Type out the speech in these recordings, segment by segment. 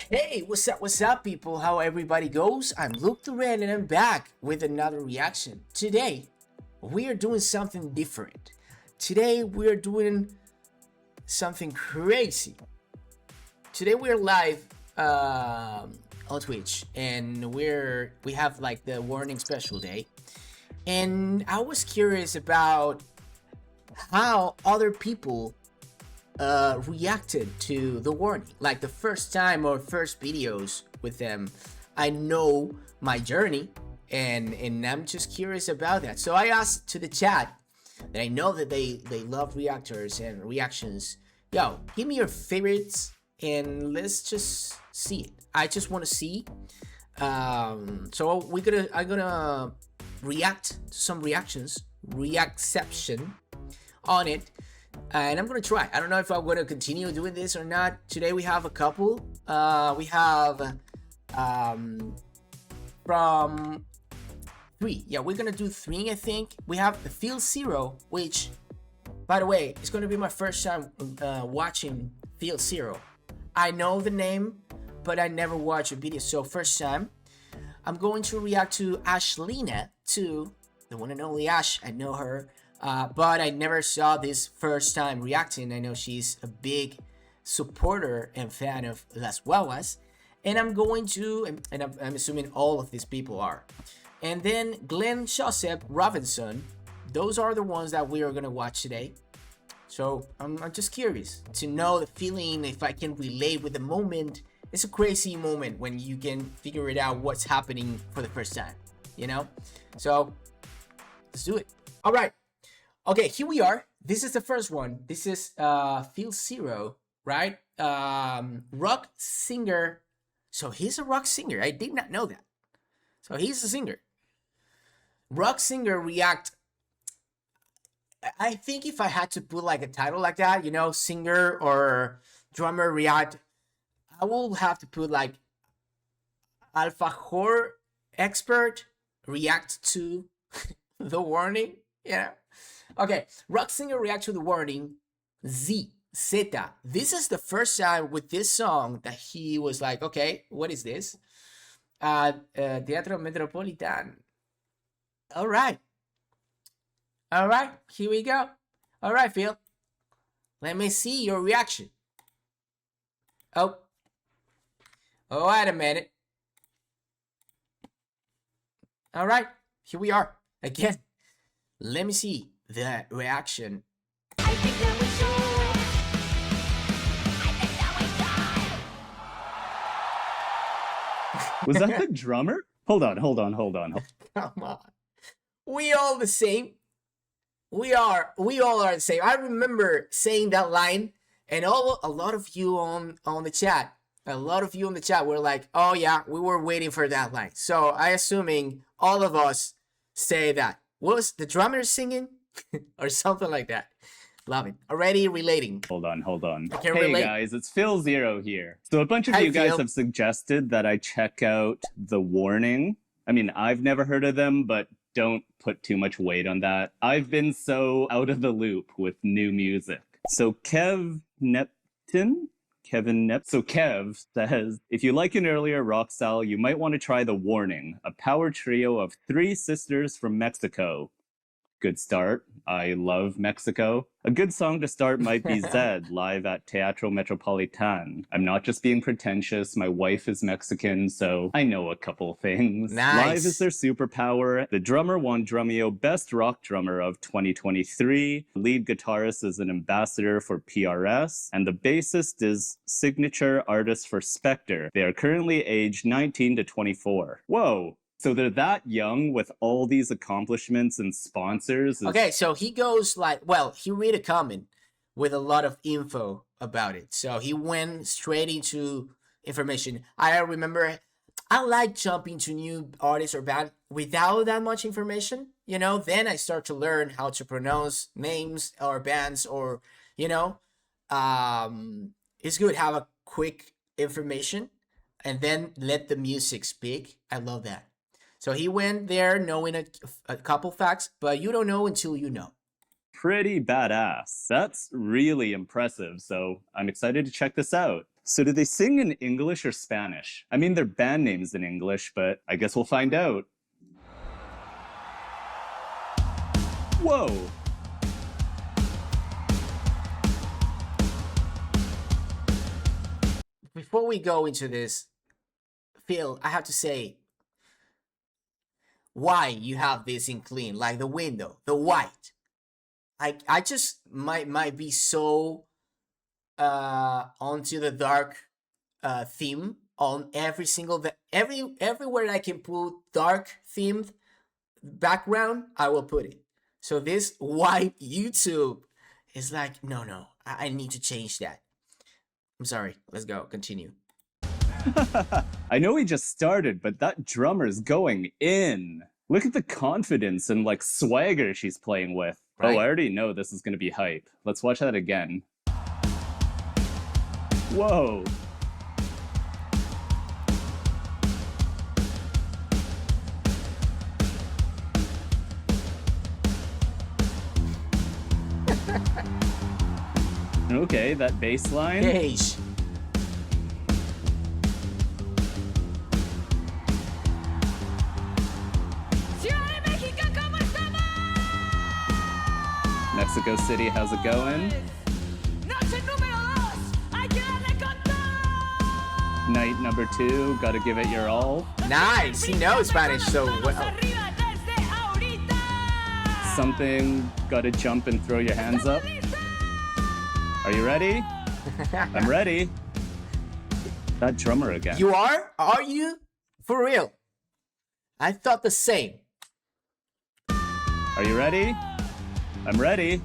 Hey, what's up, people? How everybody goes? I'm Luke the Red, and I'm back with another reaction. Today, we are doing something different. Today, we're doing something crazy. Today, we're live on Twitch, and we have like the warning special day. And I was curious about how other people reacted to the warning, like the first time or first videos with them. I know my journey, and I'm just curious about that. So I asked to the chat that I know that they love reactors and reactions. Yo, give me your favorites and let's just see it. I just want to see. So I'm gonna react to some reactception on it. And I'm gonna try. I don't know if I'm gonna continue doing this or not. Today we have a couple. We have from 3. Yeah, we're gonna do 3, I think. We have the Field Zero, which, by the way, it's gonna be my first time watching Field Zero. I know the name, but I never watched a video, so first time. I'm going to react to Ashlena, too, the one and only Ash. I know her. But I never saw this first time reacting. I know she's a big supporter and fan of Las Guaguas. And I'm going to, and I'm assuming all of these people are. And then Glen, Joseph, Robinson. Those are the ones that we are going to watch today. So I'm just curious to know the feeling, if I can relate with the moment. It's a crazy moment when you can figure it out what's happening for the first time, you know? So let's do it. All right. Okay, here we are. This is the first one. This is Field Zero, right? Rock singer. So he's a rock singer. I did not know that. So he's a singer. Rock singer react. I think if I had to put like a title like that, you know, singer or drummer react, I will have to put like alfajor expert react to the warning. Yeah. Okay, rock singer react to the warning. Zeta. This is the first time with this song that he was like, okay, what is this? Teatro Metropolitan. All right, here we go. All right, Phil. Let me see your reaction. Oh, wait a minute. All right, here we are again. Let me see the reaction. I think that we should. I think that we should. Was that the drummer? Hold on. Come on. We all the same. We all are the same. I remember saying that line, and a lot of you on the chat. A lot of you on the chat were like, oh yeah, we were waiting for that line. So I assuming all of us say that. Was the drummer singing? Or something like that. Love it. Already relating. Hold on. Hey relate. Guys, it's Phil Zero here. So a bunch of you guys have suggested that I check out The Warning. I mean, I've never heard of them, but don't put too much weight on that. I've been so out of the loop with new music. So Kevin Nep. So Kev says, if you like an earlier rock style, you might want to try The Warning, a power trio of 3 sisters from Mexico. Good start. I love Mexico. A good song to start might be Zed, live at Teatro Metropolitan. I'm not just being pretentious. My wife is Mexican, so I know a couple things. Nice. Live is their superpower. The drummer won Drumeo Best Rock Drummer of 2023. Lead guitarist is an ambassador for PRS. And the bassist is signature artist for Spectre. They are currently aged 19 to 24. Whoa. So they're that young with all these accomplishments and sponsors. Okay, so he goes like, well, he read a comment with a lot of info about it. So he went straight into information. I remember I like jumping to new artists or band without that much information, you know, then I start to learn how to pronounce names or bands or, you know, it's good to have a quick information and then let the music speak. I love that. So he went there knowing a couple facts, but you don't know until you know. Pretty badass. That's really impressive. So I'm excited to check this out. So do they sing in English or Spanish? I mean, their band name's in English, but I guess we'll find out. Whoa! Before we go into this, Phil, I have to say why you have this in clean, like the window, the white. I just might be so onto the dark theme on every single everywhere I can put dark themed background, I will put it. So this white YouTube is like, no, I need to change that. I'm sorry. Let's go. Continue. I know we just started, but that drummer's going in. Look at the confidence and like swagger she's playing with. Right. Oh, I already know this is going to be hype. Let's watch that again. Whoa. Okay, that bass line. Beige. Mexico City, how's it going? Night number 2, gotta give it your all. Nice. He knows Spanish so well. Something, gotta jump and throw your hands up. Are you ready? I'm ready. That drummer again. You are? Are you? For real? I thought the same. Are you ready? I'm ready.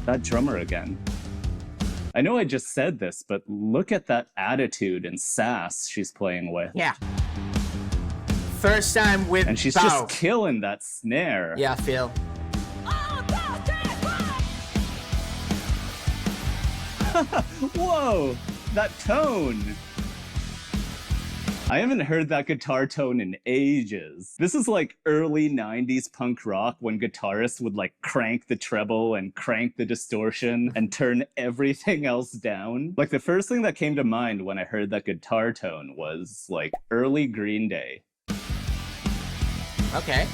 That drummer again. I know I just said this, but look at that attitude and sass she's playing with. Yeah. First time with And she's Bao. just killing that snare. Yeah, Phil. Whoa, that tone. I haven't heard that guitar tone in ages. This is like early 90s punk rock when guitarists would like crank the treble and crank the distortion and turn everything else down. Like the first thing that came to mind when I heard that guitar tone was like early Green Day. Okay.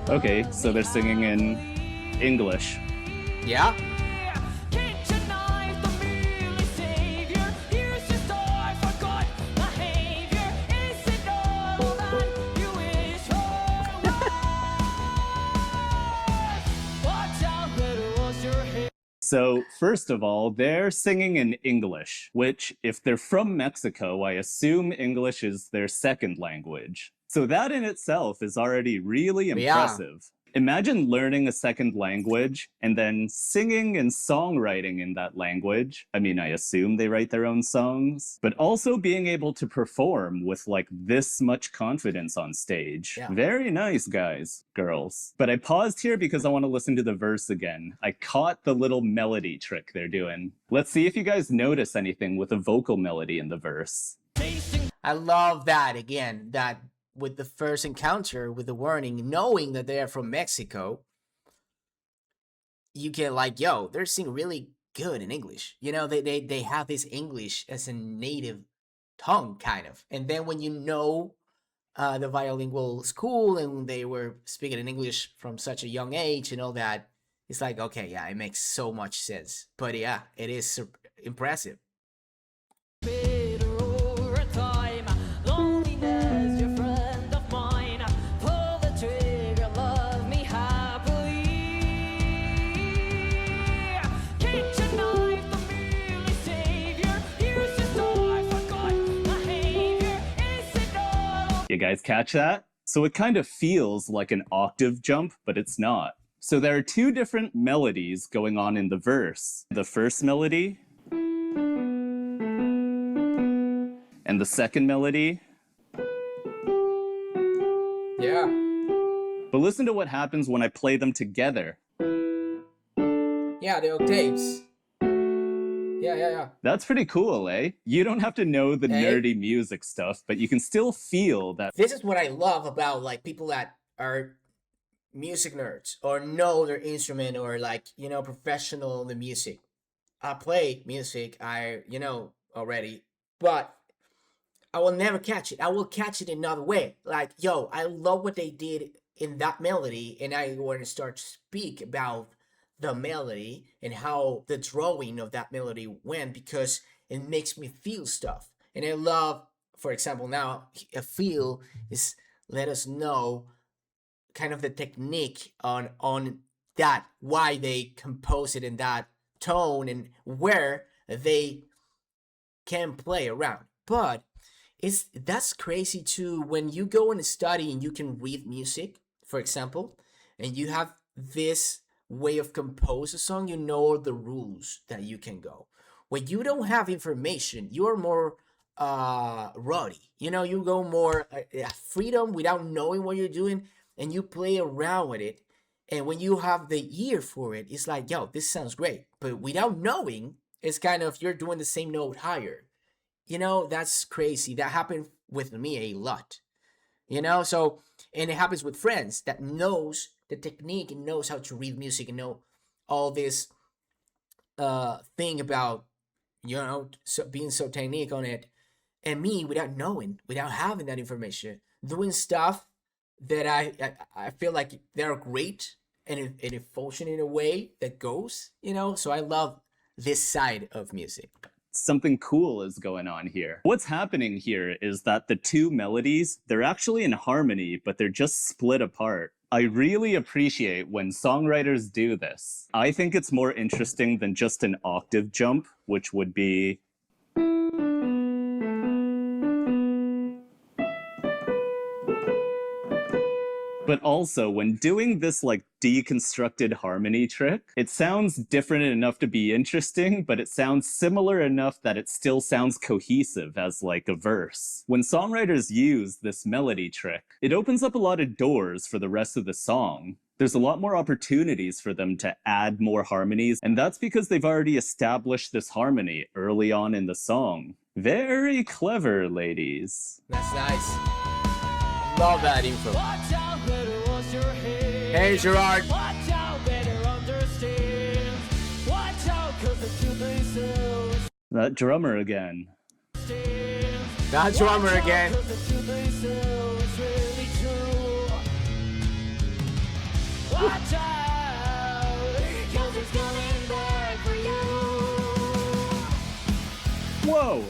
Okay, so they're singing in English. Yeah. So, first of all, they're singing in English, which, if they're from Mexico, I assume English is their second language. So that in itself is already really impressive. Imagine learning a second language and then singing and songwriting in that language. I mean, I assume they write their own songs, but also being able to perform with like this much confidence on stage. Yeah. Very nice, guys, girls. But I paused here because I want to listen to the verse again. I caught the little melody trick they're doing. Let's see if you guys notice anything with a vocal melody in the verse. I love that again, that with the first encounter with the warning, knowing that they are from Mexico, you get like, yo, they're singing really good in English. You know, they have this English as a native tongue, kind of. And then when you know the bilingual school and they were speaking in English from such a young age and all that, it's like, okay, yeah, it makes so much sense. But yeah, it is impressive. You guys catch that? So it kind of feels like an octave jump, but it's not. So there are two different melodies going on in the verse. The first melody and the second melody. Yeah. But listen to what happens when I play them together. Yeah, the octaves. Yeah. That's pretty cool, eh? You don't have to know the nerdy music stuff, but you can still feel that. This is what I love about like people that are music nerds or know their instrument or like, professional in the music. I play music, already, but I will never catch it. I will catch it another way. Like, yo, I love what they did in that melody, and I want to start to speak about the melody and how the drawing of that melody went because it makes me feel stuff. And I love, for example, now a feel is let us know kind of the technique on that, why they compose it in that tone and where they can play around. But that's crazy too when you go and study and you can read music, for example, and you have this way of compose a song, you know the rules that you can go. When you don't have information, you're more ruddy. You go more freedom without knowing what you're doing, and you play around with it. And when you have the ear for it, it's like, yo, this sounds great. But without knowing, it's kind of you're doing the same note higher. That's crazy. That happened with me a lot. So, and it happens with friends that knows the technique and knows how to read music and know all this thing about, being so technique on it. And me, without knowing, without having that information, doing stuff that I feel like they're great and it function in a way that goes, So I love this side of music. Something cool is going on here. What's happening here is that the two melodies, they're actually in harmony, but they're just split apart. I really appreciate when songwriters do this. I think it's more interesting than just an octave jump, which would be... But also, when doing this like deconstructed harmony trick, it sounds different enough to be interesting, but it sounds similar enough that it still sounds cohesive as like a verse. When songwriters use this melody trick, it opens up a lot of doors for the rest of the song. There's a lot more opportunities for them to add more harmonies, and that's because they've already established this harmony early on in the song. Very clever, ladies. That's nice. Love that info. Hey, Gerard. That drummer again. That drummer again. Whoa!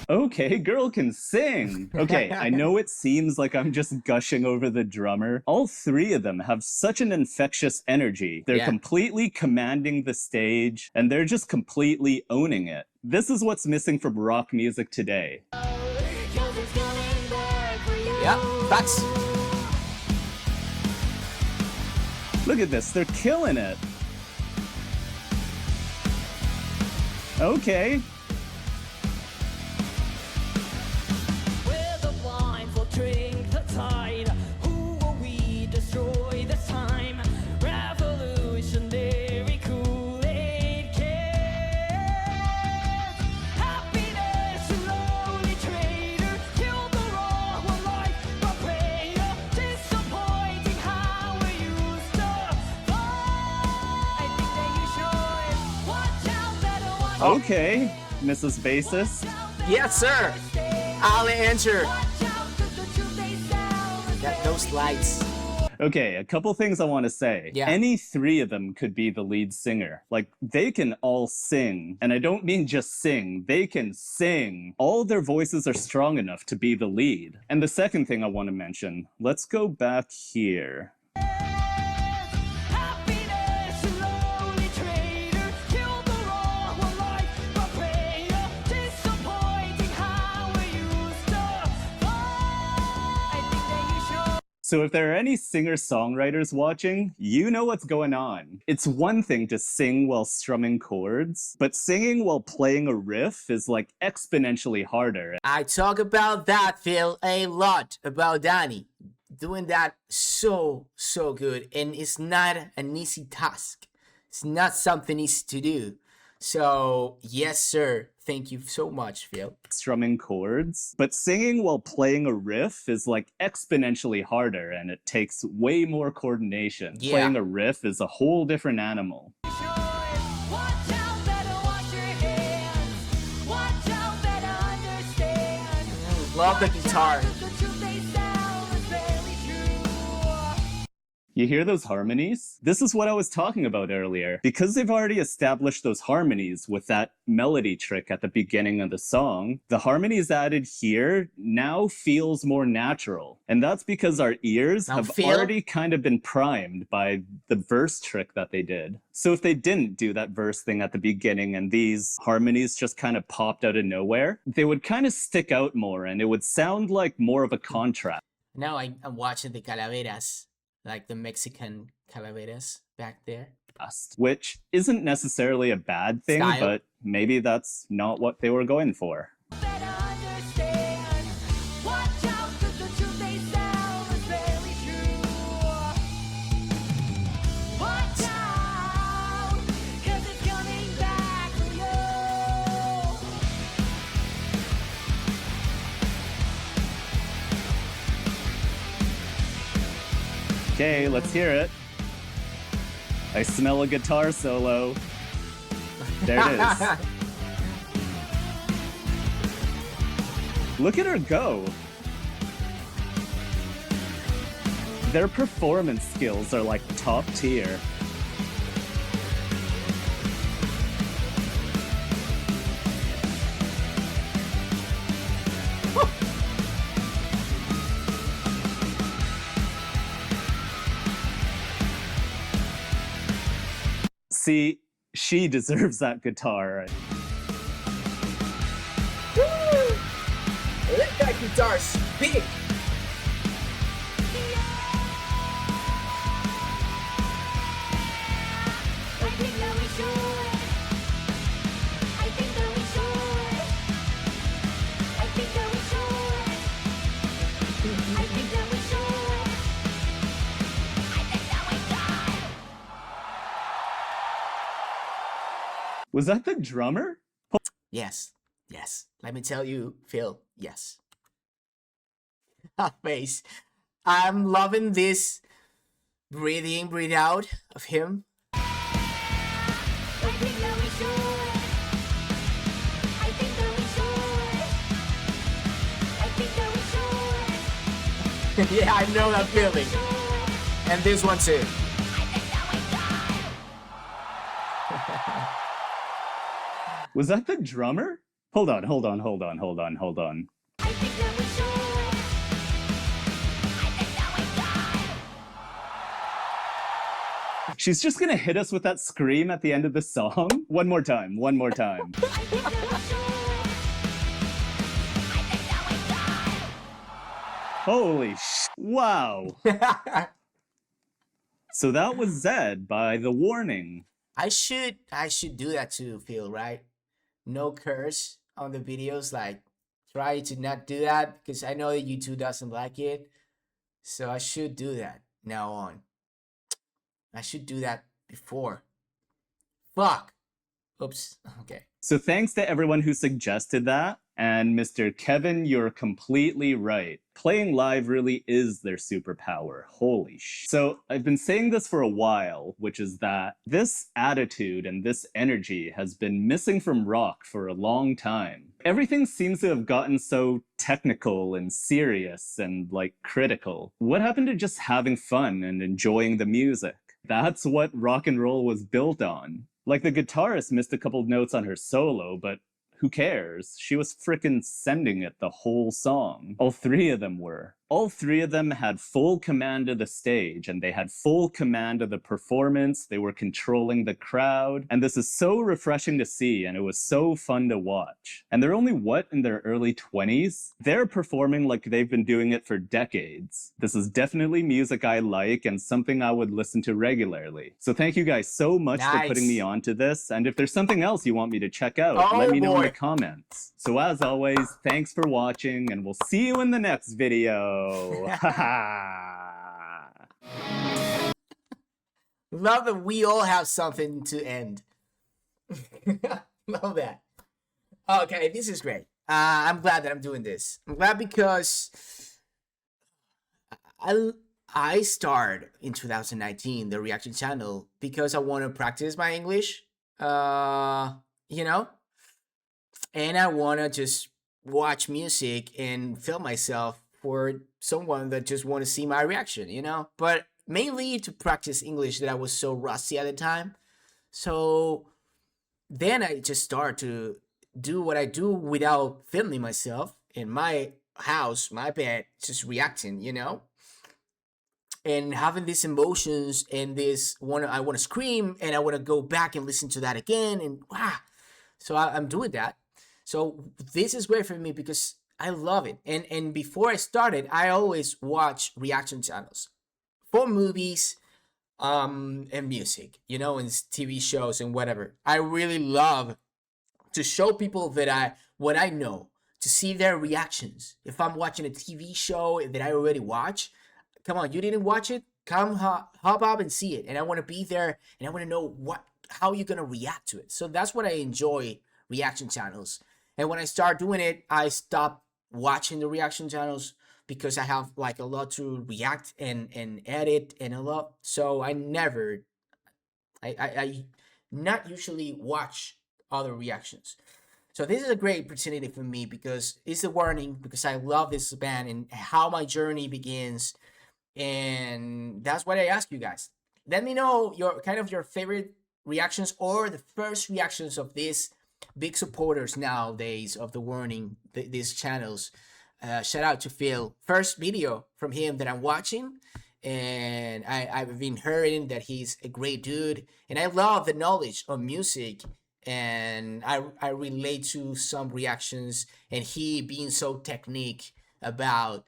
Okay, girl can sing. Okay, I know it seems like I'm just gushing over the drummer. All three of them have such an infectious energy. They're completely commanding the stage, and they're just completely owning it. This is what's missing from rock music today. Yeah, facts. Look at this, they're killing it. Okay. Okay, Mrs. Bassist. Yes, sir. I'll answer. Got those lights. Okay, a couple things I want to say. Yeah. Any three of them could be the lead singer. Like, they can all sing. And I don't mean just sing. They can sing. All their voices are strong enough to be the lead. And the second thing I want to mention, let's go back here. So if there are any singer-songwriters watching, you know what's going on. It's one thing to sing while strumming chords, but singing while playing a riff is like exponentially harder. I talk about that, Phil, a lot, about Danny. Doing that so good, and it's not an easy task. It's not something easy to do. So, yes, sir. Thank you so much, Phil. Strumming chords, but singing while playing a riff is like exponentially harder and it takes way more coordination. Yeah. Playing a riff is a whole different animal. Love the guitar. You hear those harmonies? This is what I was talking about earlier. Because they've already established those harmonies with that melody trick at the beginning of the song, the harmonies added here now feels more natural. And that's because our ears Now, have Phil? already kind of been primed by the verse trick that they did. So if they didn't do that verse thing at the beginning and these harmonies just kind of popped out of nowhere, they would kind of stick out more and it would sound like more of a contrast. Now I'm watching the calaveras, like the Mexican calaveras back there. Which isn't necessarily a bad thing, Style. but maybe that's not what they were going for. Okay, let's hear it. I smell a guitar solo. There it is. Look at her go. Their performance skills are like top tier. See, she deserves that guitar. Woo! Let that guitar speak. Was that the drummer? Yes, yes. Let me tell you, Phil, yes. Face. I'm loving this breathe in, breathe out of him. Yeah, I know that feeling. And this one too. Was that the drummer? Hold on. She's just gonna hit us with that scream at the end of the song? One more time. Holy sh! Wow! So that was Zed by The Warning. I should do that too, Phil, right? No curse on the videos, like try to not do that because I know that YouTube doesn't like it. So I should do that now on. I should do that before. Fuck. Oops. Okay. So thanks to everyone who suggested that. And Mr. Kevin, you're completely right. Playing live really is their superpower. Holy sh! So I've been saying this for a while, which is that this attitude and this energy has been missing from rock for a long time. Everything seems to have gotten so technical and serious and like critical. What happened to just having fun and enjoying the music? That's what rock and roll was built on. Like the guitarist missed a couple notes on her solo, but who cares? She was frickin' sending it the whole song. All three of them were. All three of them had full command of the stage, and they had full command of the performance. They were controlling the crowd. And this is so refreshing to see, and it was so fun to watch. And they're only, in their early 20s? They're performing like they've been doing it for decades. This is definitely music I like and something I would listen to regularly. So thank you guys so much for putting me onto this. And if there's something else you want me to check out, let me know in the comments. So as always, thanks for watching, and we'll see you in the next video. Love that we all have something to end. Love that. Okay, this is great. I'm glad that I'm doing this. I'm glad because I I started in 2019 the reaction channel because I want to practice my English. Uh, you know, and I want to just watch music and film myself for someone that just want to see my reaction. But mainly to practice English that I was so rusty at the time. So then I just start to do what I do without filming myself in my house, my bed, just reacting, and having these emotions and this one. I want to scream and I want to go back and listen to that again, and wow. So I'm doing that. So this is great for me because I love it. And before I started, I always watch reaction channels for movies, and music, and TV shows and whatever. I really love to show people that what I know, to see their reactions. If I'm watching a TV show that I already watch, come on, you didn't watch it? Come hop up and see it. And I want to be there and I want to know how you're gonna react to it. So that's what I enjoy reaction channels. And when I start doing it, I stop watching the reaction channels because I have like a lot to react and edit and a lot. So I not usually watch other reactions. So this is a great opportunity for me because it's a warning, because I love this band and how my journey begins. And that's what I ask you guys. Let me know your favorite reactions or the first reactions of these big supporters nowadays of the warning, these channels. Shout out to Phil. First video from him that I'm watching, and I've been hearing that he's a great dude, and I love the knowledge of music, and I relate to some reactions, and he being so technique about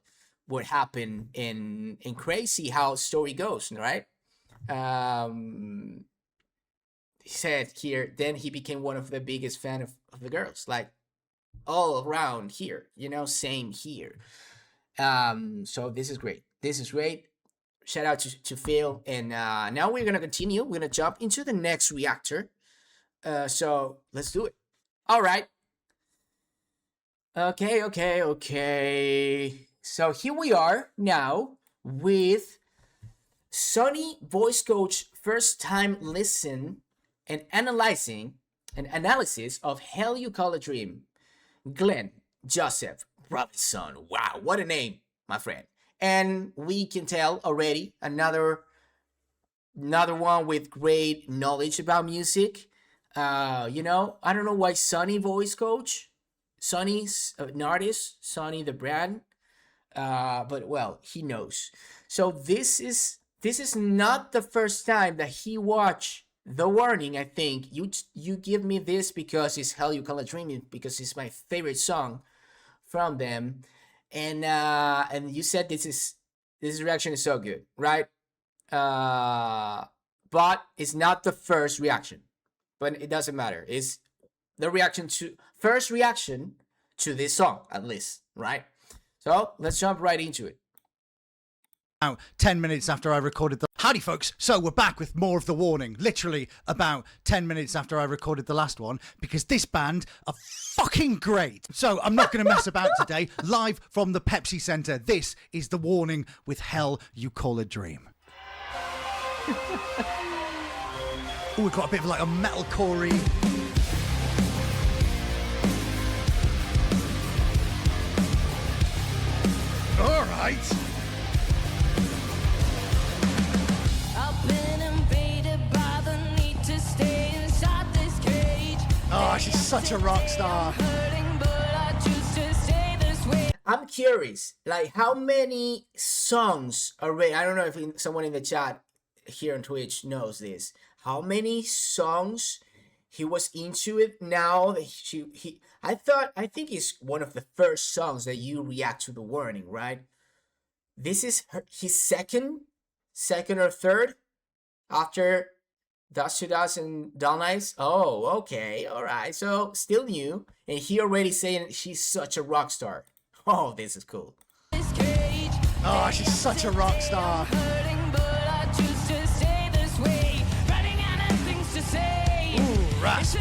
what happened in crazy how story goes, right? He said here, then he became one of the biggest fan of the girls, like all around here, same here. So this is great. This is great. Shout out to Phil. And now we're gonna continue. We're gonna jump into the next reactor. So let's do it. All right. Okay. So here we are now with Sonny Voice Coach first time listen and analysis of Hell You Call a Dream. Glen Joseph Robinson. Wow, what a name, my friend. And we can tell already another one with great knowledge about music. I don't know why Sonny Voice Coach. Sonny's an artist, Sonny the brand. But well, he knows. So this is not the first time that he watched The Warning. I think you give me this because it's Hell You Call a Dream, because it's my favorite song from them, and you said this reaction is so good, right? But it's not the first reaction, but it doesn't matter. It's the first reaction to this song, at least, right? So let's jump right into it. 10 minutes after I recorded the... Howdy, folks. So we're back with more of The Warning. Literally about 10 minutes after I recorded the last one, because this band are fucking great. So I'm not going to mess about today. Live from the Pepsi Center, this is The Warning with Hell You Call a Dream. Oh, we've got a bit of like a metalcore-y... All right. Oh, she's such a rock star. I'm curious, like how many songs already, I don't know if someone in the chat here on Twitch knows this, how many songs he was into it now that I think it's one of the first songs that you react to The Warning, right? This is his second or third after Dust to Dust and Dull Nights. Oh, okay, all right. So still new, and he already saying she's such a rock star. Oh, this is cool. Oh, she's such a rock star. Ooh. rasp.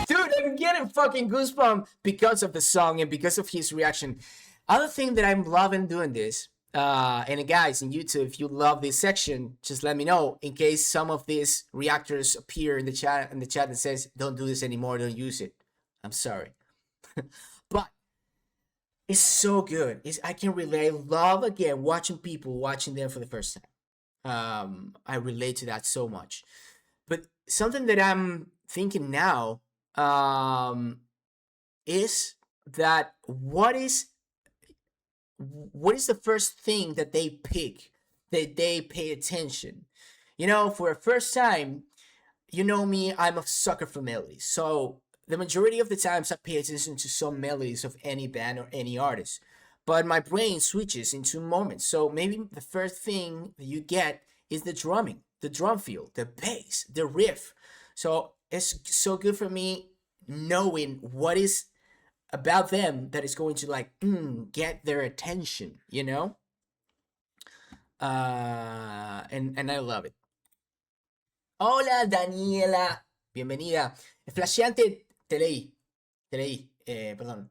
Dude, I'm getting fucking goosebumps because of the song and because of his reaction. Other thing that I'm loving doing this, and guys in YouTube, if you love this section, just let me know in case some of these reactors appear in the chat that says, don't do this anymore, don't use it. I'm sorry. But it's so good. I can relate. Love again watching people watching them for the first time. I relate to that so much. But something that I'm thinking now is that what is the first thing that they pick, that they pay attention? You know, for a first time, you know me, I'm a sucker for melodies. So the majority of the times I pay attention to some melodies of any band or any artist, but my brain switches into moments. So maybe the first thing that you get is the drumming, the drum feel, the bass, the riff. So it's so good for me knowing what is about them that is going to like get their attention, you know? And I love it. Hola Daniela, bienvenida. Flasheante, te leí, perdón.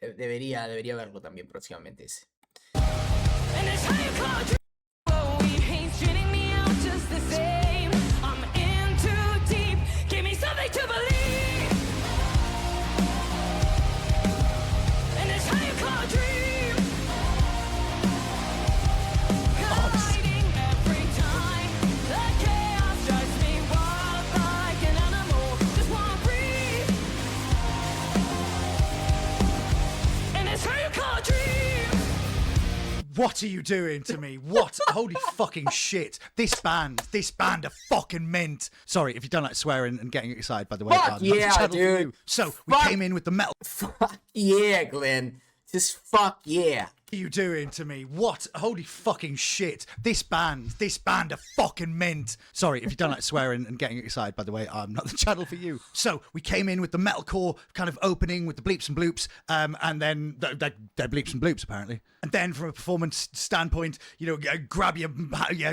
Debería verlo también próximamente ese. What are you doing to me? What? Holy fucking shit. This band are fucking mint. Sorry, if you don't like swearing and getting excited, by the way. Fuck yeah, dude. So, we came in with the metal. Fuck yeah, Glenn. Just fuck yeah. What are you doing to me? What? Holy fucking shit. This band are fucking mint. Sorry, if you don't like swearing and getting excited, by the way, I'm not the channel for you. So, we came in with the metalcore kind of opening with the bleeps and bloops, and then they're bleeps and bloops, apparently. And then from a performance standpoint, you know, grab your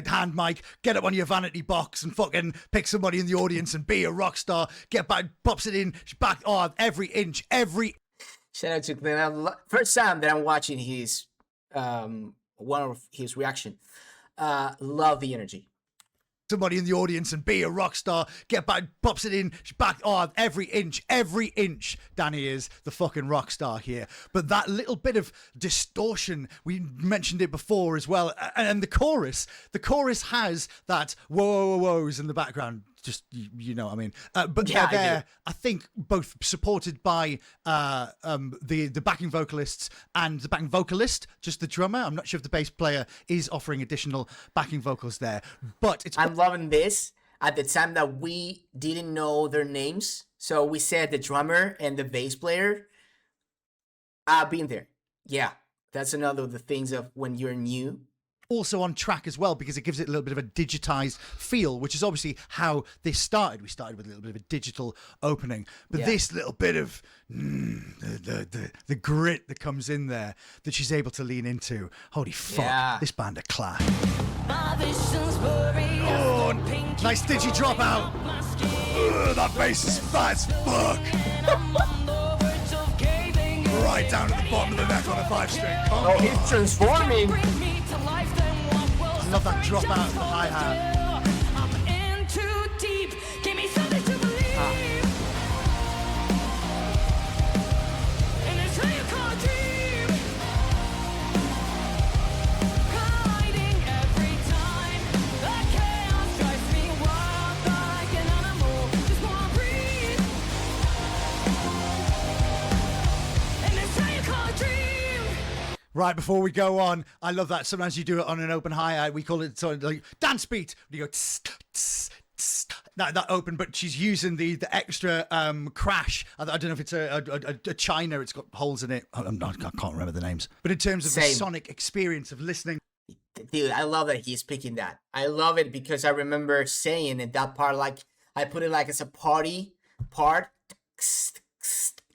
hand mic, get up on your vanity box and fucking pick somebody in the audience and be a rock star. Get back, pops it in, back, every inch. Shout out to Glen. First time that I'm watching his one of his reaction. Love the energy. Somebody in the audience and be a rock star. Get back, pops it in, back, every inch. Danny is the fucking rock star here. But that little bit of distortion, we mentioned it before as well. And the chorus has that whoa-whoa-whoas in the background. Just, you know what I mean. But yeah, they're there, I think, both supported by the backing vocalists and the backing vocalist, just the drummer. I'm not sure if the bass player is offering additional backing vocals there. But I'm loving this. At the time that we didn't know their names, so we said the drummer and the bass player. I've been there. Yeah, that's another of the things of when you're new. Also on track as well, because it gives it a little bit of a digitized feel, which is obviously how this started. We started with a little bit of a digital opening, but this little bit of the grit that comes in there that she's able to lean into. Holy fuck, this band are class. Oh, nice digi drop out. That bass is fat as fuck. Right down to the bottom of the neck on a 5-string. Oh, he's transforming. I love that drop out of the hi-hat. Right, before we go on, I love that. Sometimes you do it on an open hi-hat. We call it sort of like dance beat. You go tss, tss, tss, that open, but she's using the extra crash. I don't know if it's a china. It's got holes in it. I can't remember the names. But in terms of the sonic experience of listening. Dude, I love that he's picking that. I love it because I remember saying in that part, like I put it like as a party part.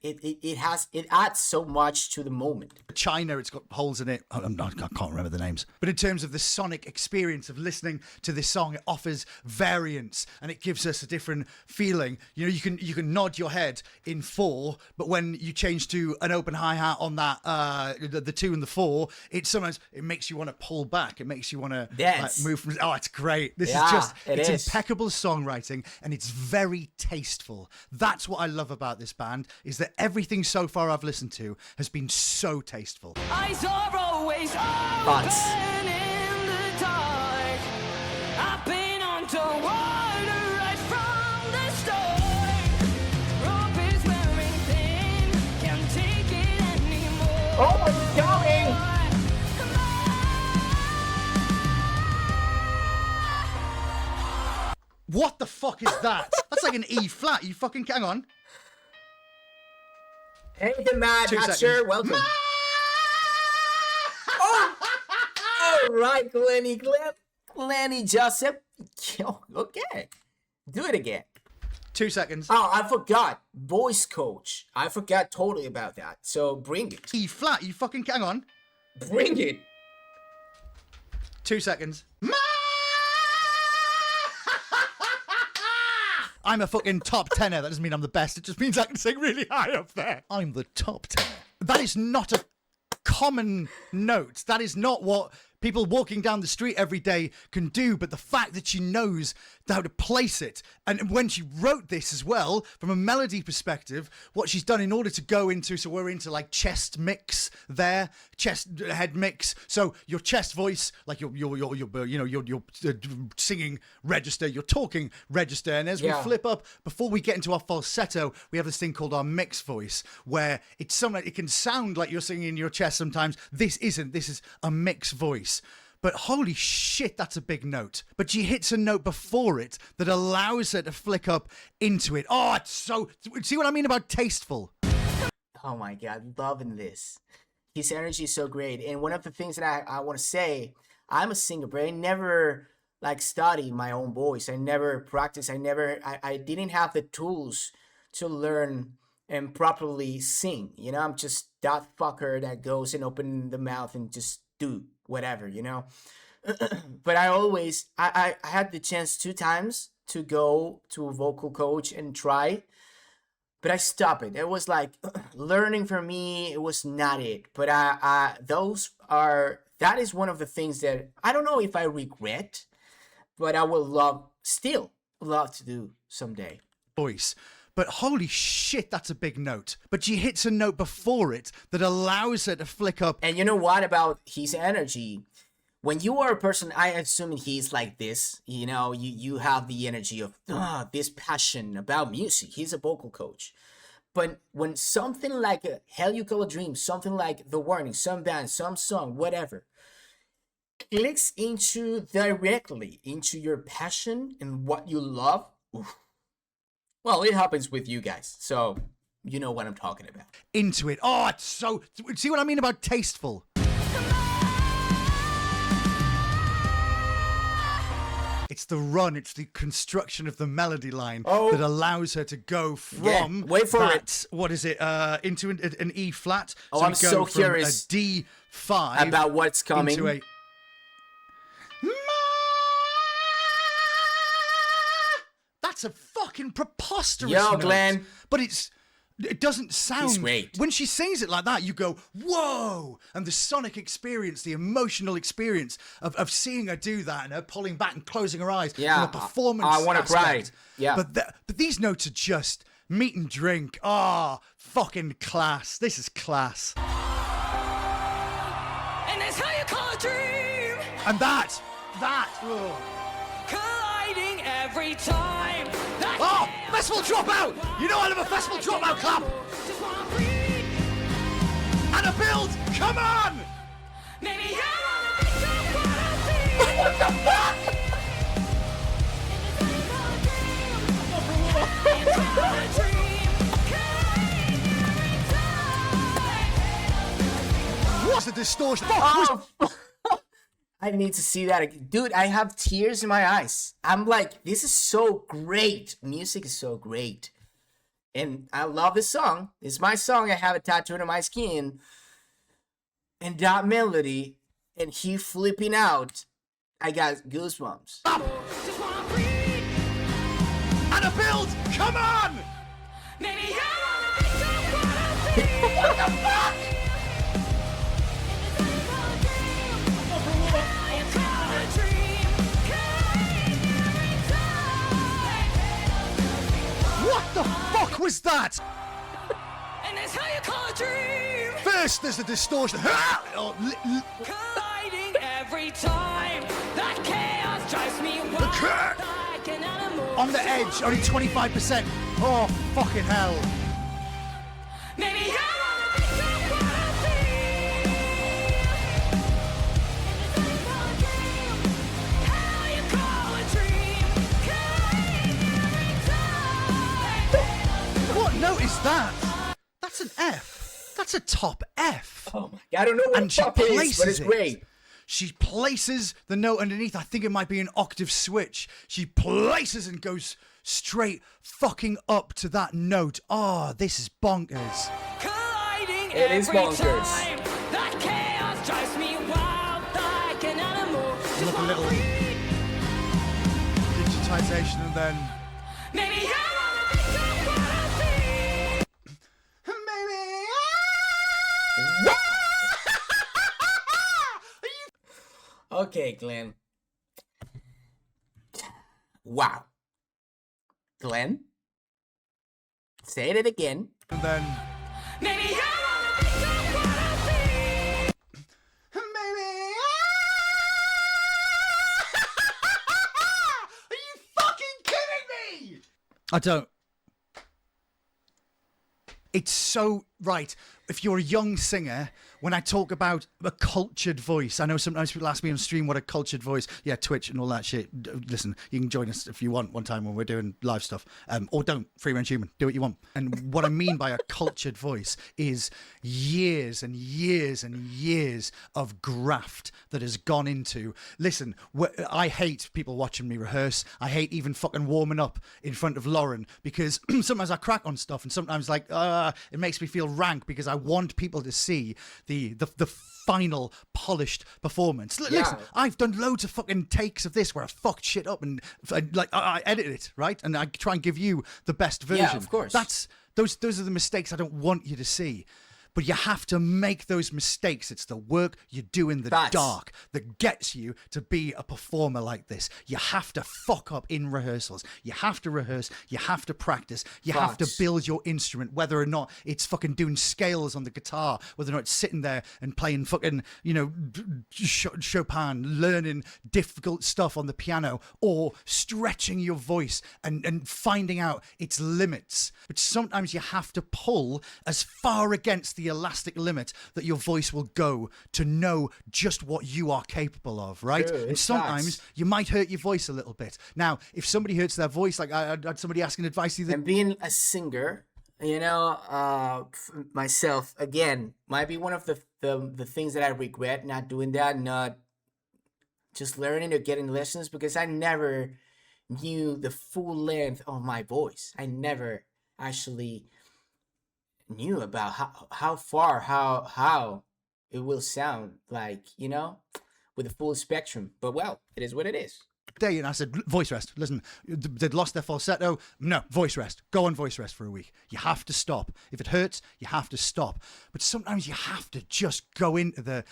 It adds so much to the moment. China, it's got holes in it. I can't remember the names. But in terms of the sonic experience of listening to this song, it offers variance and it gives us a different feeling. You know, you can nod your head in 4, but when you change to an open hi-hat on that, the 2 and the 4, it makes you want to pull back. It makes you want to dance. Move from. Oh, it's great. This Yeah, is just it is. impeccable songwriting and it's very tasteful. That's what I love about this band, is that everything so far I've listened to has been so tasteful. Eyes are always Thoughts. open in the dark. I've been underwater right from the start. Rope is wearing thin, can't take it anymore. Oh, it's going! What the fuck is that? That's like an E flat. You fucking hang on. Hey, the Mad 2 Hatcher, seconds. welcome. Oh! All right, Glenny Joseph. Okay, do it again. 2 seconds. Oh, I forgot. Voice coach. I forgot totally about that. So bring it. E flat. You fucking hang on. Bring it. 2 seconds. I'm a fucking top tenor. That doesn't mean I'm the best. It just means I can sing really high up there. I'm the top tenor. That is not a common note. That is not what people walking down the street every day can do. But the fact that she knows how to place it, and when she wrote this as well, from a melody perspective, what she's done in order to go into, so we're into like chest mix there, chest head mix. So your chest voice, like your singing register, your talking register, and as we flip up, before we get into our falsetto, we have this thing called our mix voice, where it can sound like you're singing in your chest sometimes. This isn't. This is a mix voice. But holy shit, that's a big note. But she hits a note before it that allows her to flick up into it. Oh, it's so... See what I mean about tasteful? Oh my God, loving this. His energy is so great. And one of the things that I want to say, I'm a singer, but I never like study my own voice. I never practice. I didn't have the tools to learn and properly sing. You know, I'm just that fucker that goes and open the mouth and just do whatever, you know. But I had the chance 2 times to go to a vocal coach and try, but I stopped it. It was like learning for me, it was not it. But that is one of the things that I don't know if I regret, but I will still love to do someday. Voice. But holy shit, that's a big note. But she hits a note before it that allows her to flick up. And you know what about his energy? When you are a person, I assume he's like this, you know, you have the energy of this passion about music. He's a vocal coach. But when something like Hell You Call a Dream, something like The Warning, some band, some song, whatever, clicks directly into your passion and what you love, oof. Well, it happens with you guys, so you know what I'm talking about. Into it. Oh, it's so... See what I mean about tasteful? It's the run, it's the construction of the melody line that allows her to go from wait for it. What is it? Into an E flat. Oh, so I'm so from curious a D5 about what's coming. Into a... That's a fucking preposterous note. Glenn. But it doesn't sound... He's great. When she sings it like that, you go, whoa! And the sonic experience, the emotional experience of seeing her do that and her pulling back and closing her eyes. Yeah. And the performance I want to cry. aspect. Yeah. But these notes are just meat and drink. Ah, fucking class. This is class. And that's how you call a dream. And that. Oh. Colliding every time. That's Oh, festival dropout! You know I love a festival dropout clap! just wanna breathe. And a build! Come on! Maybe I wanna be somebody. What the fuck? What's the distortion? Oh, I need to see that again. Dude, I have tears in my eyes. I'm like, this is so great. Music is so great. And I love this song. It's my song. I have it tattooed on my skin. And that melody and he flipping out, I got goosebumps. Just wanna breathe. And a build! Come on! Maybe I just wanna be. What the fuck? What the fuck was that? And that's how you call a dream. First, there's a distortion. Colliding every time. That chaos drives me wild. Like an animal. On the edge, only 25%. Oh, fucking hell. Maybe what note is that? That's an F. That's a top F. Oh my god, I don't know what top is, but it's great. She places the note underneath. I think it might be an octave switch. She places and goes straight fucking up to that note. Oh, this is bonkers. It is bonkers. That chaos drives me wild like an animal. Look, a little digitization and then. Maybe Okay, Glenn. Wow. Glenn? Say it again. And then. Maybe Maybe Are you fucking kidding me? I don't. It's so right. If you're a young singer, when I talk about a cultured voice, I know sometimes people ask me on stream what a cultured voice, yeah, Twitch and all that shit. Listen, you can join us if you want one time when we're doing live stuff, or don't. Free range human, do what you want. And what I mean by a cultured voice is years and years and years of graft that has gone into. Listen, I hate people watching me rehearse. I hate even fucking warming up in front of Lauren because sometimes I crack on stuff and sometimes like it makes me feel rank because I want people to see the final polished performance. Listen, I've done loads of fucking takes of this where I fucked shit up and like I edit it, right? And I try and give you the best version. Yeah, of course. Those are the mistakes I don't want you to see. But you have to make those mistakes. It's the work you do in the dark that gets you to be a performer like this. You have to fuck up in rehearsals. You have to rehearse. You have to practice. You have to build your instrument, whether or not it's fucking doing scales on the guitar, whether or not it's sitting there and playing fucking, you know, Chopin, learning difficult stuff on the piano, or stretching your voice and finding out its limits. But sometimes you have to pull as far against the elastic limit that your voice will go to know just what you are capable of, right? True, and sometimes you might hurt your voice a little bit. Now, if somebody hurts their voice, like I had somebody asking advice either. And being a singer, you know, myself, again, might be one of the things that I regret not doing that, not just learning or getting lessons, because I never knew the full length of my voice. I never actually knew about how it will sound like, you know, with a full spectrum. But well, it is what it is. Day and I said voice rest. Listen, they'd lost their falsetto. No, voice rest. Go on voice rest for a week. You have to stop. If it hurts, you have to stop. But sometimes you have to just go into the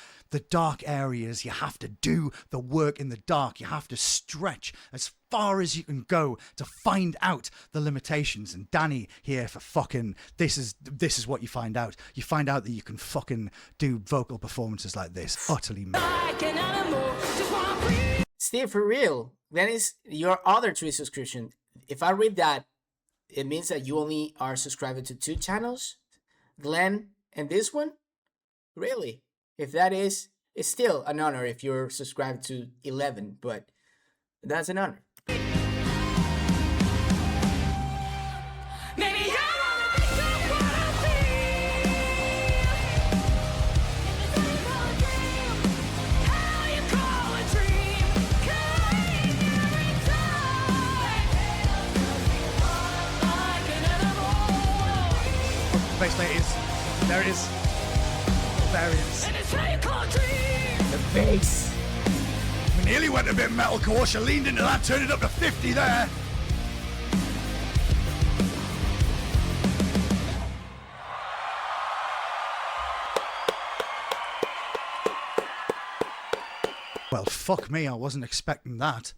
dark areas. You have to do the work in the dark. You have to stretch as far as you can go to find out the limitations. And Danny here for fucking this is what you find out. You find out that you can fucking do vocal performances like this. Utterly mad. Steve, for real, that is your other Twitch subscription. If I read that, it means that you only are subscribed to 2 channels, Glen and this one? Really? If that is, it's still an honor if you're subscribed to 11, but that's an honor. hilarious. And it's a country. The bass. We nearly went a bit metalcore. She leaned into that, turned it up to 50 there. Well, fuck me, I wasn't expecting that.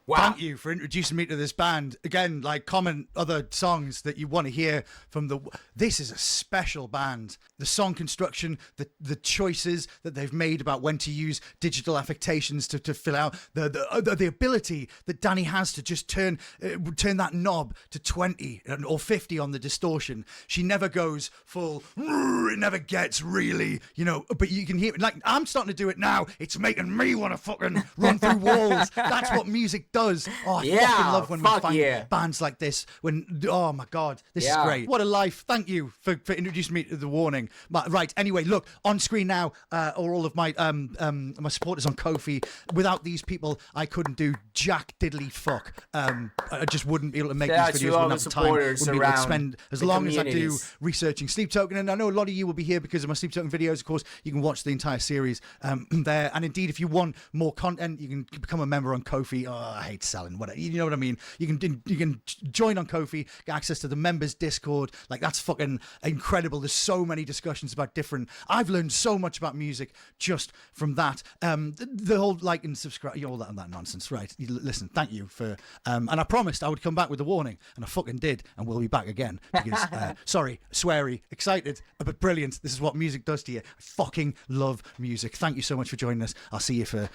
Wow. Thank you for introducing me to this band. Again, like, comment other songs that you want to hear from the... This is a special band. The song construction, the choices that they've made about when to use digital affectations to fill out, the ability that Danny has to just turn that knob to 20 or 50 on the distortion. She never goes full... It never gets really, you know, but you can hear it. Like, I'm starting to do it now. It's making me want to fucking run through walls. That's what music does. Oh, I Yeah, fucking love when we fuck find yeah. bands like this. Oh my god, this is Yeah. great. What a life. Thank you for introducing me to The Warning. Right, anyway, look, on screen now are all of my my supporters on Ko-fi. Without these people, I couldn't do jack diddly fuck. I just wouldn't be able to make Shout out these to videos. all Wouldn't the have the time. supporters Wouldn't be able to around spend as the long as I do communities. researching Sleep Token. And I know a lot of you will be here because of my Sleep Token videos. Of course, you can watch the entire series there. And indeed, if you want more content, you can become a member on Ko-fi. Oh, I hate selling. Whatever. You know what I mean? You can join on Ko-fi, get access to the members Discord. Like, that's fucking incredible. There's so many discussions about different... I've learned so much about music just from that. The whole like and subscribe, you know, all that nonsense, right? Listen, thank you for... and I promised I would come back with The Warning, and I fucking did, and we'll be back again. Because, sorry, sweary, excited, but brilliant. This is what music does to you. I fucking love music. Thank you so much for joining us. I'll see you for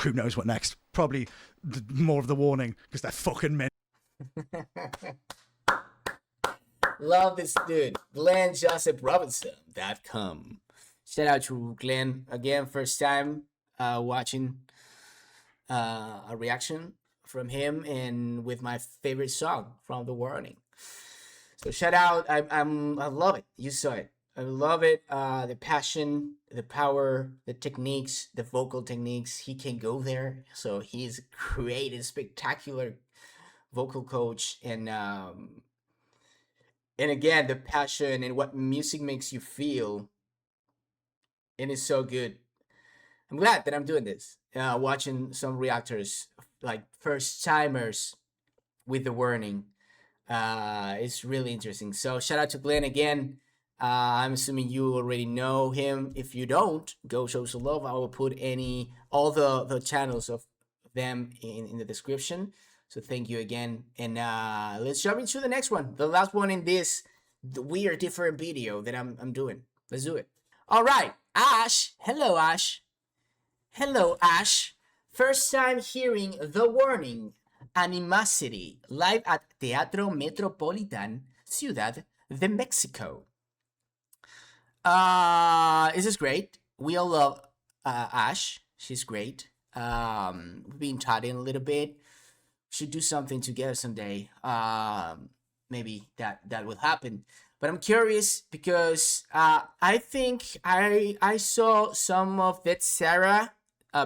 who knows what next. Probably more of The Warning, because they're fucking men. Love this dude. GlenJosephRobinson.com. Shout out to Glen again, first time watching a reaction from him and with my favorite song from The Warning. So shout out. I love it. You saw it. I love it. The passion, the power, the techniques, the vocal techniques. He can go there. So he's a great and spectacular vocal coach, and again, the passion and what music makes you feel, and it's so good. I'm glad that I'm doing this, watching some reactors, like first timers with The Warning. It's really interesting. So shout out to Glen again. I'm assuming you already know him. If you don't, go show some love. I will put all the channels of them in the description. So thank you again. And let's jump into the next one. The last one in this weird different video that I'm doing. Let's do it. All right, Ash. Hello, Ash. Hello, Ash. First time hearing The Warning, Animosity, live at Teatro Metropolitan, Ciudad de Mexico. This is great. We all love Ash. She's great. We've been chatting a little bit. Should do something together someday. Maybe that will happen. But I'm curious because I think I saw some of that Sarah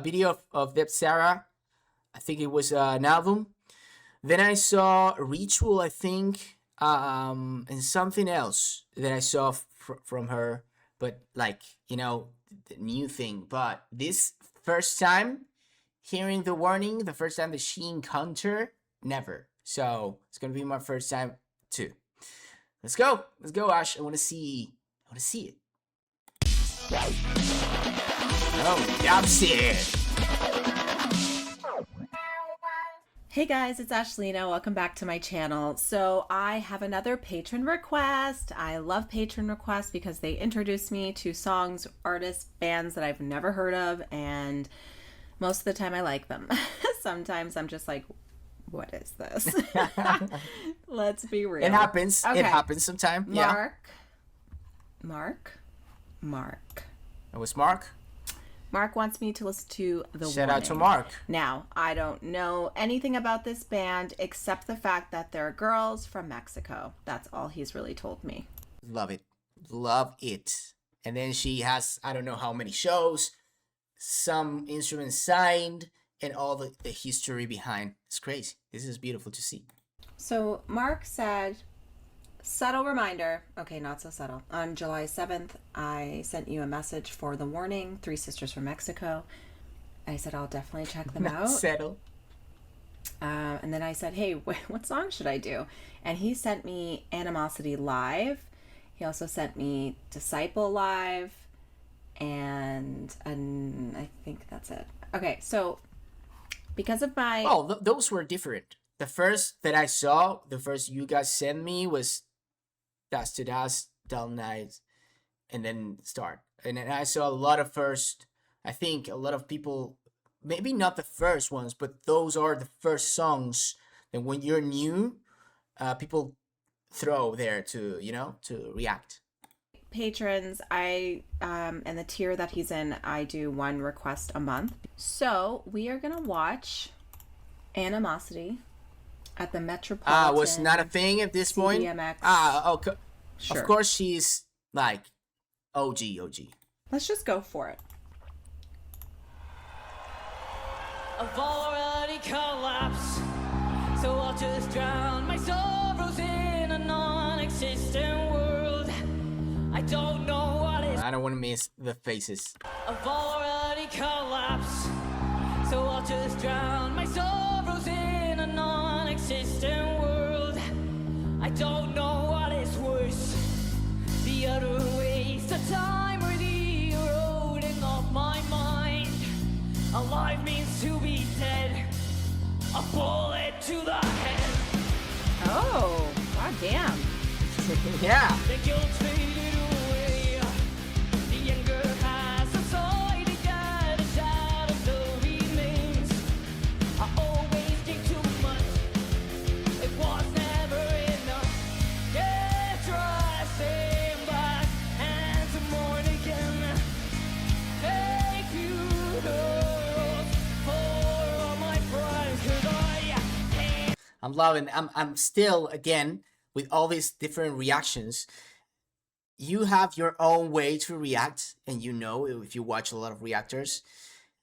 video of that Sarah. I think it was an album. Then I saw Ritual, I think, and something else that I saw from her. But like, you know, the new thing. But this first time hearing The Warning, the first time that she encountered, never. So it's gonna be my first time too. Let's go, Ash. I want to see it. Oh, that's it. Hey guys, it's Ashlena. Welcome back to my channel. So I have another patron request. I love patron requests because they introduce me to songs, artists, bands that I've never heard of, and most of the time I like them. Sometimes I'm just like, what is this? Let's be real. It happens. Okay. It happens sometime. Yeah. Mark. It was Mark. Mark wants me to listen to The Shout Warning. out to Mark. Now, I don't know anything about this band except the fact that they're girls from Mexico. That's all he's really told me. Love it. Love it. And then she has, I don't know how many shows, some instruments signed, and all the history behind. It's crazy. This is beautiful to see. So Mark said Subtle reminder. Okay, not so subtle. On July 7th, I sent you a message for The Warning, Three Sisters from Mexico. I said I'll definitely check them out. Settle. And then I said, hey, what song should I do? And he sent me Animosity Live. He also sent me Disciple Live. And I think that's it. Okay, so because of my... Oh, those were different. The first that I saw, the first you guys sent me was Dust to Dust, Dull Night, and then Start. And then I saw a lot of first, I think a lot of people, maybe not the first ones, but those are the first songs that when you're new, people throw there to, you know, to react. Patrons, I and the tier that he's in, I do one request a month. So we are gonna watch Animosity at the Metropolitan. Was not a thing at this point. CDMX. Okay. Sure. Of course, she's like OG. Let's just go for it. I've already collapsed, so I'll just drown my sorrows in a non-existent world. I don't know what is. I don't want to miss the faces. I've already collapsed, so I'll just drown my sorrows in a non-existent world. I don't know what is worse, the utter waste of time or the eroding of my mind. Alive means to be dead, a bullet to the head. Oh, god damn. Yeah. The guilt faded away, the anger has subsided, yet the shadow still remains. I always gave too much, it was never enough. Get dressed, stand back, and to mourn again. Thank you, Lord, for all my crimes, 'cause I can't. I'm loving. I'm still again with all these different reactions. You have your own way to react, and you know if you watch a lot of reactors,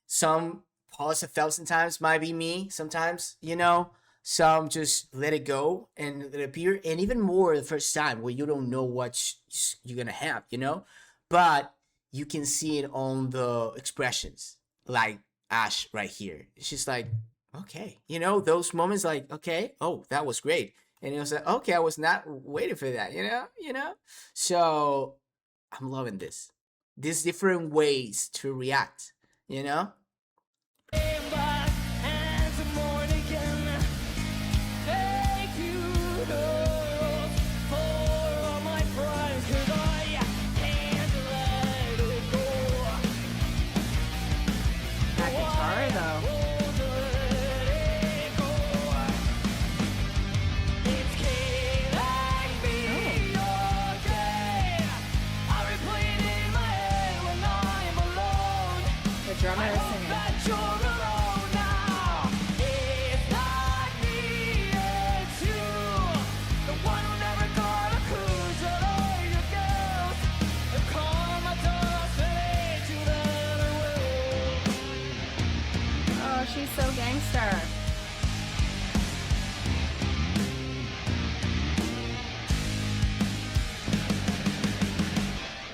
some pause 1,000 times might be me. Sometimes, you know, some just let it go and let it appear, and even more the first time where you don't know what you're gonna have, you know, but you can see it on the expressions, like Ash right here. It's just like, okay, you know, those moments like, okay, oh, that was great. And it was like, okay, I was not waiting for that, you know? So I'm loving this. These different ways to react, you know? Stand back and to mourn again. Thank you, Lord, for all my crimes, 'cause I can't let it go. That guitar, though. Won't let it go. It's killing me, okay. I replay it in my head when I'm alone. The drummer is singing. That you're alone now. It's not me, it's you. The one who never got a cruise at all your girls. The comatose fade to the world. Oh, she's so gangster.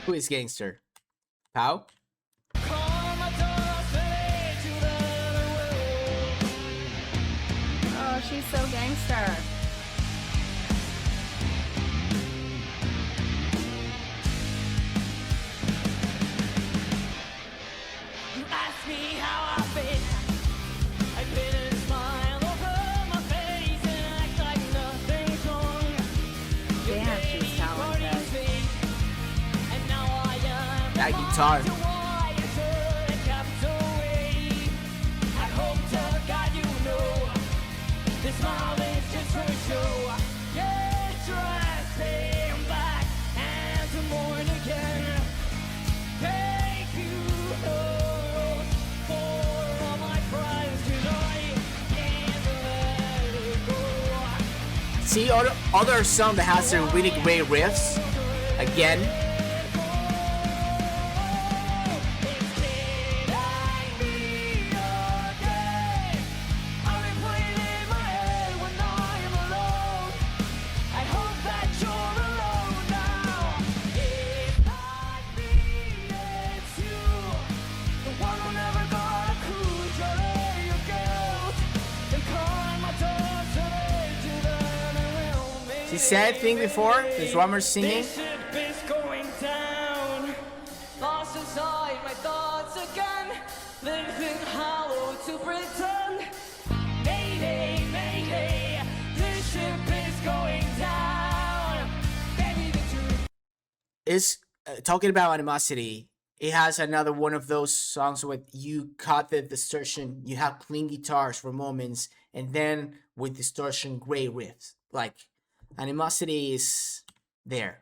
Who is gangster? Pow? Comatose fade to the world. Oh, she's so gangster. You ask me how I've been. I've been a smile over my face and act like nothing's wrong. You Damn, made she's me talented. party fake, and now I am That guitar. reminded why I should have kept away. I hope to God you know this smile is just for show. Get dressed, stand back, and to mourn again. Thank you, Lord, for all my crimes, 'cause I can't let it go. See other song that has some really great riffs. Again, It's killing me, okay. I replay it in my head when I'm alone. I hope that you're sad thing before, the drummer singing. This ship is going down. Lost inside my thoughts again. Living hollow to pretend. Mayday, mayday. This ship is going down. Baby, the truth. Is talking about animosity. It has another one of those songs with you cut the distortion, you have clean guitars for moments, and then with distortion, great riffs. Like animosity is there.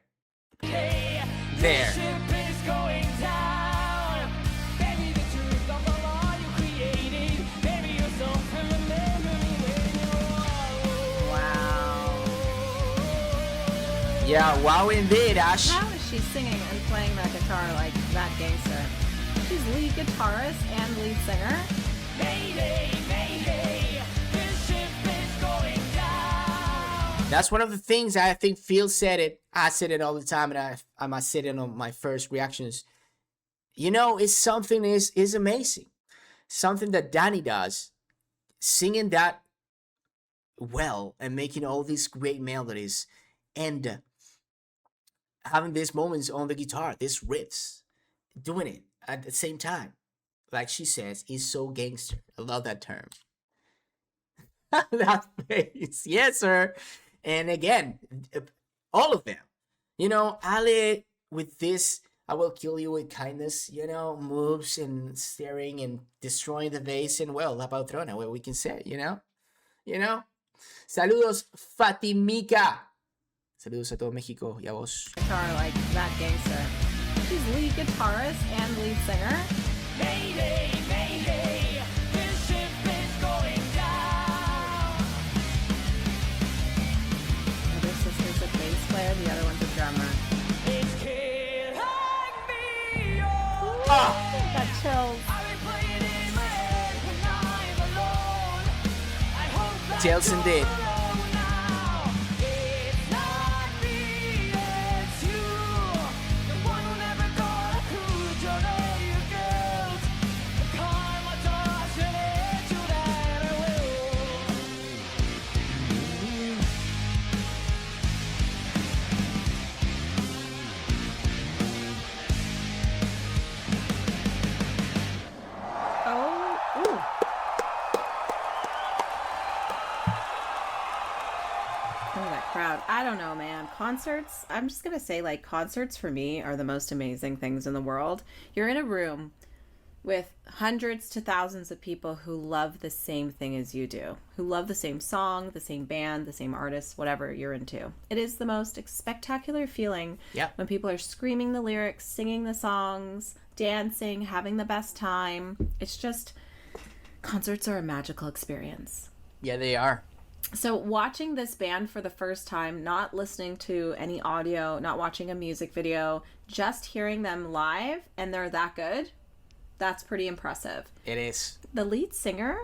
Hey, There. this ship is going down. Baby, the truth of the law you created. Baby, yourself and remember me when you're all. Wow. Yeah, wow indeed, Ash. How is she singing and playing that guitar like that gangster? She's lead guitarist and lead singer. Mayday, mayday. This ship is going down. That's one of the things I think Phil said it. I said it all the time, and I must say it on my first reactions. You know, it's something is amazing. Something that Danny does, singing that well and making all these great melodies, and having these moments on the guitar, these riffs, doing it at the same time. Like she says, is so gangster. I love that term. That face. Yes, sir. And again, all of them. You know, Ale with this, I will kill you with kindness, you know, moves and staring and destroying the vase. And well, La Patrona, what we can say, you know? You know? Saludos, Fatimica. Saludos a todo México y a vos. Guitar like that gangster. She's lead guitarist and lead singer. Mayday, mayday. This ship is going down. Her sister's a bass player, the other one's a drummer. It's killing me. Oh. Ah! Got chills. I replay it in my head when I'm alone. I hope that Chills you're indeed. alone now. It's not me, it's you. The one who never got a clue. Journey your guilt. The karma doesn't hit you that I will. Oh, ooh. Look at that crowd. I don't know, man. Concerts, I'm just gonna say, like, concerts for me are the most amazing things in the world. You're in a room with hundreds to thousands of people who love the same thing as you do, who love the same song, the same band, the same artist, whatever you're into. It is the most spectacular feeling Yep. when people are screaming the lyrics, singing the songs, dancing, having the best time. It's just, concerts are a magical experience. Yeah, they are. So watching this band for the first time, not listening to any audio, not watching a music video, just hearing them live, and they're that good, that's pretty impressive. It is. The lead singer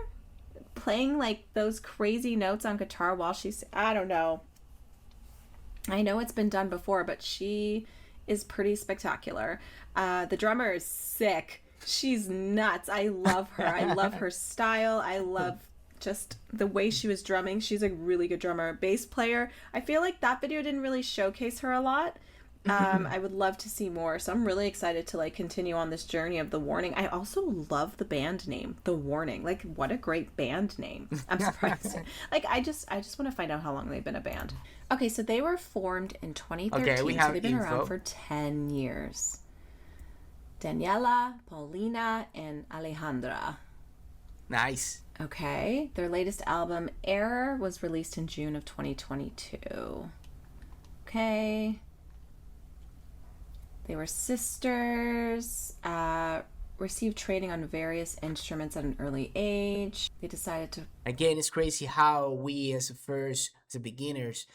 playing like those crazy notes on guitar while she's, I don't know. I know it's been done before, but she is pretty spectacular. The drummer is sick. She's nuts. I love her. I love her style. I love just the way she was drumming. She's a really good drummer. Bass player. I feel like that video didn't really showcase her a lot. I would love to see more. So I'm really excited to like continue on this journey of The Warning. I also love the band name, The Warning. Like, what a great band name. I'm surprised. Like, I just want to find out how long they've been a band. Okay, so they were formed in 2013. Okay, we so have they've been info. around for 10 years. Daniela, Paulina, and Alejandra. Nice. Okay, their latest album, Error, was released in June of 2022. Okay. They were sisters, received training on various instruments at an early age. They decided to... Again, it's crazy how we as beginners,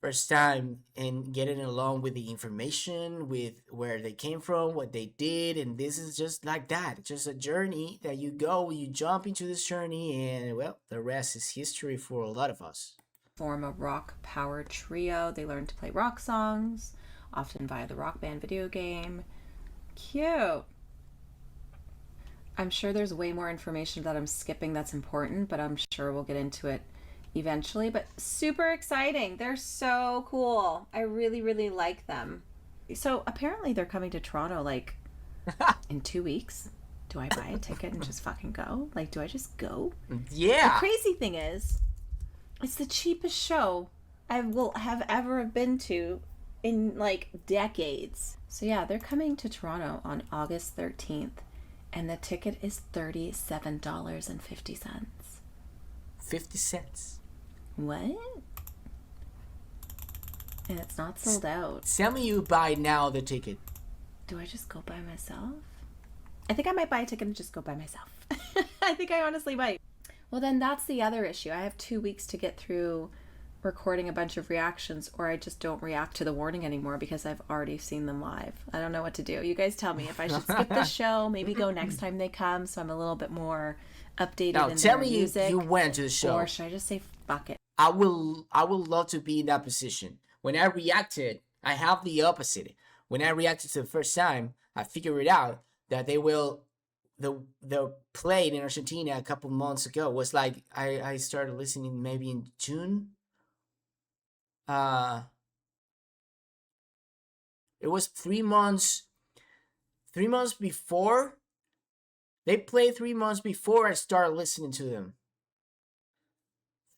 first time and getting along with the information, with where they came from, what they did, and this is just like that. It's just a journey that you go, you jump into this journey, and well, the rest is history for a lot of us. form a rock power trio. They learned to play rock songs, often via the Rock Band video game. Cute. I'm sure there's way more information that I'm skipping that's important, but I'm sure we'll get into it eventually, but super exciting. They're so cool. I really, really like them. So apparently they're coming to Toronto like in 2 weeks. Do I buy a ticket and just fucking go? Like, do I just go? The Yeah. crazy thing is, it's the cheapest show I will have ever been to in like decades. So yeah, they're coming to Toronto on August 13th, and the ticket is $37.50. 50 cents. What? And it's not sold out. Tell me you buy now the ticket. Do I just go by myself? I think I might buy a ticket and just go by myself. I think I honestly might. Well, then that's the other issue. I have 2 weeks to get through recording a bunch of reactions, or I just don't react to the warning anymore because I've already seen them live. I don't know what to do. You guys tell me if I should skip the show, maybe go next time they come so I'm a little bit more updated Now in tell their me music. you went to the show. Or should I just say fuck it? I will love to be in that position. When I reacted, I have the opposite. When I reacted to the first time, I figured it out that they will the played in Argentina a couple months ago was like I started listening maybe in June. It was 3 months before. They played 3 months before I started listening to them.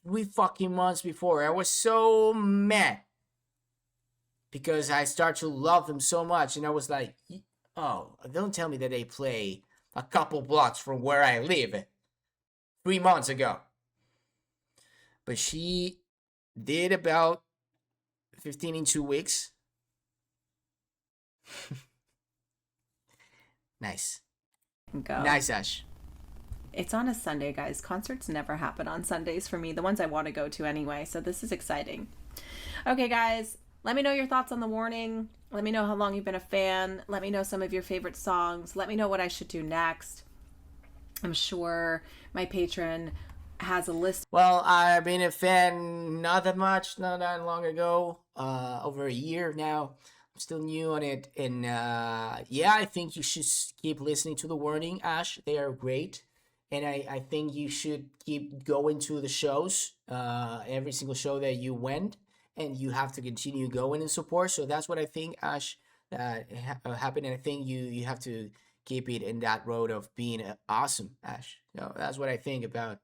3 fucking months before. I was so mad because I started to love them so much, and I was like, oh, don't tell me that they play a couple blocks from where I live 3 months ago. But she did about 15 in 2 weeks. Nice. Go. Nice, Ash. It's on a Sunday, guys. Concerts never happen on Sundays for me, the ones I want to go to anyway, so this is exciting. Okay, guys, let me know your thoughts on the warning. Let me know how long you've been a fan. Let me know some of your favorite songs. Let me know what I should do next. I'm sure my patron has a list. Well, I've been a fan not that long ago, over a year now. I'm still new on it, and yeah, I think you should keep listening to the warning, Ash. They are great, and I think you should keep going to the shows, every single show that you went, and you have to continue going and support. So that's what I think, Ash, that happened, and I think you have to keep it in that road of being awesome, Ash. So that's what I think about.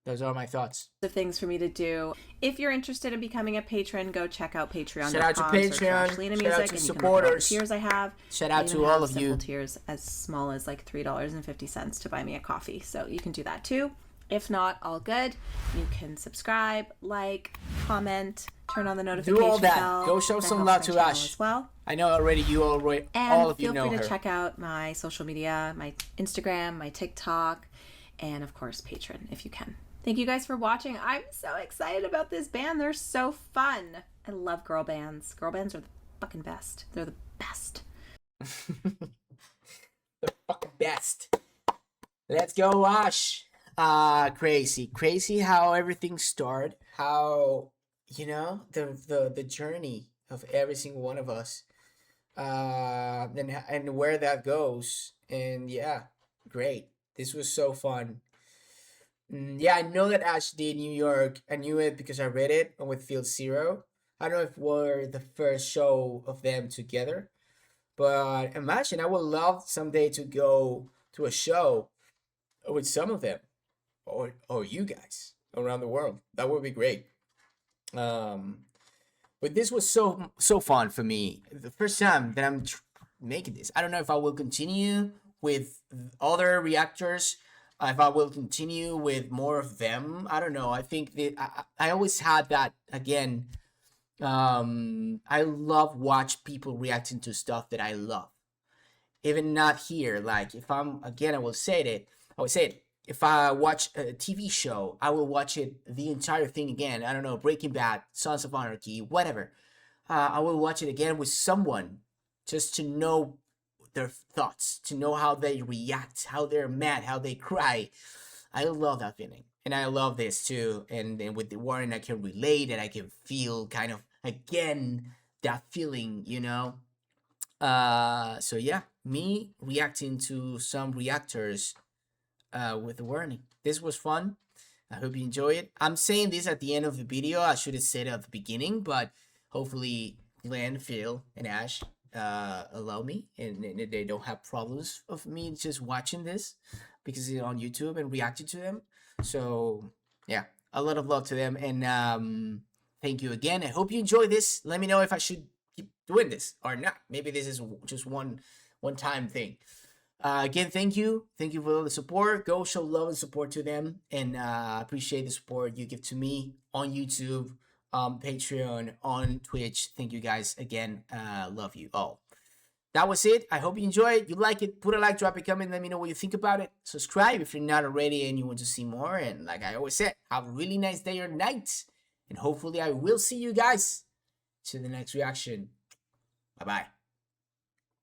Those are my thoughts. Of things for me to do. If you're interested in becoming a patron, go check out Patreon. Shout out to Patreon. Shout out to supporters. Tiers I have. Shout out to all of you. Tiers as small as like $3.50 to buy me a coffee. So you can do that too. If not, all good. You can subscribe, like, comment, turn on the notification bell. Do all that. bell. Go show That some helps love my to channel Ash. as well. I know already And all of you feel know free her. to check out my social media, my Instagram, my TikTok, and of course Patreon if you can. Thank you guys for watching. I'm so excited about this band. They're so fun. I love girl bands. Girl bands are the fucking best. They're the best. The fucking best. Let's go, Ash. Crazy how everything started. How, the journey of every single one of us. And where that goes. And yeah, great. This was so fun. Yeah, I know that Ash did New York. I knew it because I read it with Field Zero. I don't know if we're the first show of them together, but imagine I would love someday to go to a show with some of them, or you guys around the world. That would be great. But this was so fun for me. The first time that I'm making this. I don't know if I will continue with other reactors. If I will continue with more of them, I don't know. I think that I always had that again. I love watch people reacting to stuff that I love, even not here. Like if I would say it. If I watch a TV show, I will watch it the entire thing again. I don't know, Breaking Bad, Sons of Anarchy, whatever. I will watch it again with someone just to know their thoughts, to know how they react, how they're mad, how they cry. I love that feeling, and I love this too. And with the warning, I can relate and I can feel kind of again that feeling, So yeah, me reacting to some reactors with the warning. This was fun. I hope you enjoy it. I'm saying this at the end of the video. I should have said it at the beginning, but hopefully Glen, Phil, and Ash allow me, and they don't have problems of me just watching this because it's on YouTube and reacting to them. So yeah, a lot of love to them, and thank you again. I hope you enjoy this. Let me know if I should keep doing this or not. Maybe this is just one time thing. Again, thank you for all the support. Go show love and support to them, and appreciate the support you give to me on YouTube, Patreon, on Twitch. Thank you guys again. Love you all. That was it. I hope you enjoy it. You like it, put a like, drop a comment, let me know what you think about it. Subscribe if you're not already and you want to see more. And like I always said, have a really nice day or night, and hopefully I will see you guys to the next reaction. Bye bye.